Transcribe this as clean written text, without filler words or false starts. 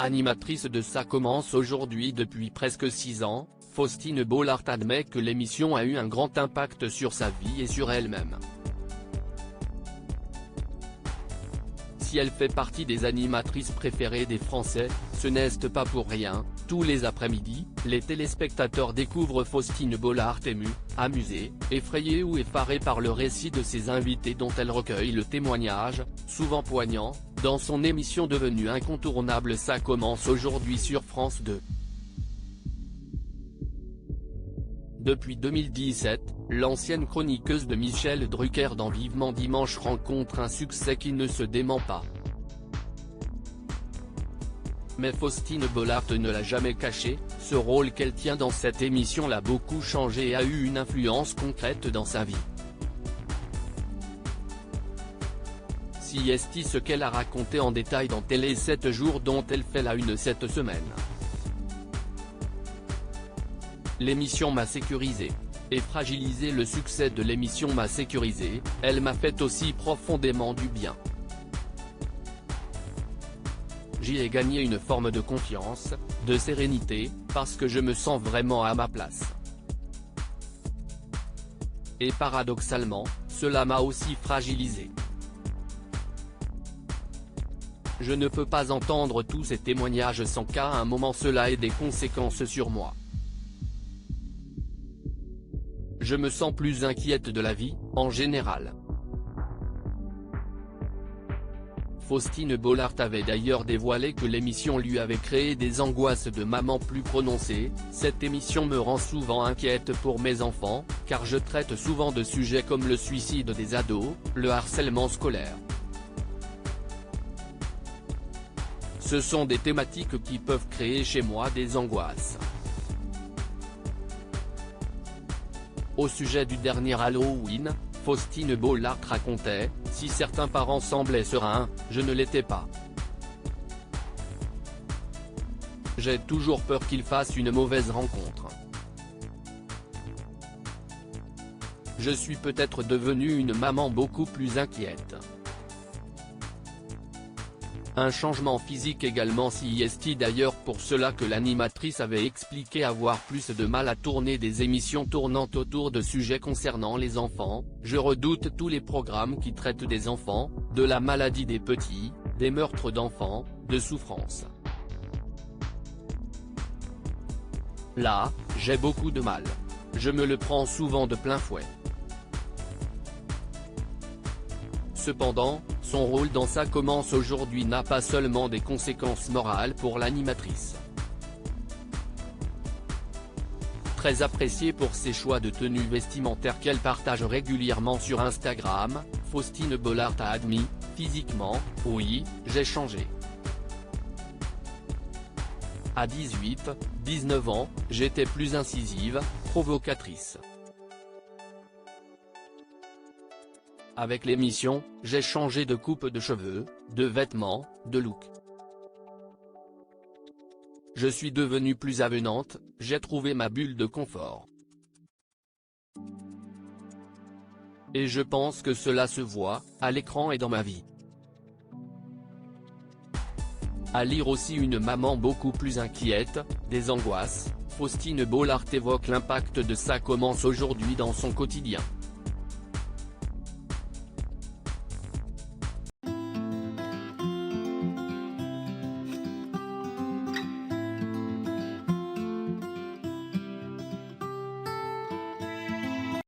Animatrice de Ça commence aujourd'hui depuis presque 6 ans, Faustine Bollaert admet que l'émission a eu un grand impact sur sa vie et sur elle-même. Si elle fait partie des animatrices préférées des Français, ce n'est pas pour rien. Tous les après-midi, les téléspectateurs découvrent Faustine Bollaert émue, amusée, effrayée ou effarée par le récit de ses invités dont elle recueille le témoignage, souvent poignant, dans son émission devenue incontournable Ça commence aujourd'hui sur France 2. Depuis 2017, l'ancienne chroniqueuse de Michel Drucker dans Vivement Dimanche rencontre un succès qui ne se dément pas. Mais Faustine Bollaert ne l'a jamais caché, ce rôle qu'elle tient dans cette émission l'a beaucoup changé et a eu une influence concrète dans sa vie. Si est ce qu'elle a raconté en détail dans Télé 7 jours dont elle fait la une cette semaine. L'émission m'a sécurisé. Et fragilisé. Le succès de l'émission m'a sécurisé, elle m'a fait aussi profondément du bien. J'y ai gagné une forme de confiance, de sérénité, parce que je me sens vraiment à ma place. Et paradoxalement, cela m'a aussi fragilisé. Je ne peux pas entendre tous ces témoignages sans qu'à un moment cela ait des conséquences sur moi. Je me sens plus inquiète de la vie, en général. Faustine Bollaert avait d'ailleurs dévoilé que l'émission lui avait créé des angoisses de maman plus prononcées. Cette émission me rend souvent inquiète pour mes enfants, car je traite souvent de sujets comme le suicide des ados, le harcèlement scolaire. Ce sont des thématiques qui peuvent créer chez moi des angoisses. Au sujet du dernier Halloween, Faustine Bollaert racontait, « Si certains parents semblaient sereins, je ne l'étais pas. J'ai toujours peur qu'ils fassent une mauvaise rencontre. Je suis peut-être devenue une maman beaucoup plus inquiète. » Un changement physique également. Si est d'ailleurs pour cela que l'animatrice avait expliqué avoir plus de mal à tourner des émissions tournant autour de sujets concernant les enfants. Je redoute tous les programmes qui traitent des enfants, de la maladie des petits, des meurtres d'enfants, de souffrance. Là, j'ai beaucoup de mal. Je me le prends souvent de plein fouet. Cependant, son rôle dans Ça commence aujourd'hui n'a pas seulement des conséquences morales pour l'animatrice. Très appréciée pour ses choix de tenues vestimentaires qu'elle partage régulièrement sur Instagram, Faustine Bollaert a admis, « Physiquement, oui, j'ai changé. À 18, 19 ans, j'étais plus incisive, provocatrice. Avec l'émission, j'ai changé de coupe de cheveux, de vêtements, de look. Je suis devenue plus avenante, j'ai trouvé ma bulle de confort. Et je pense que cela se voit, à l'écran et dans ma vie. » À lire aussi une maman beaucoup plus inquiète, des angoisses, Faustine Bollaert évoque l'impact de Ça commence aujourd'hui dans son quotidien.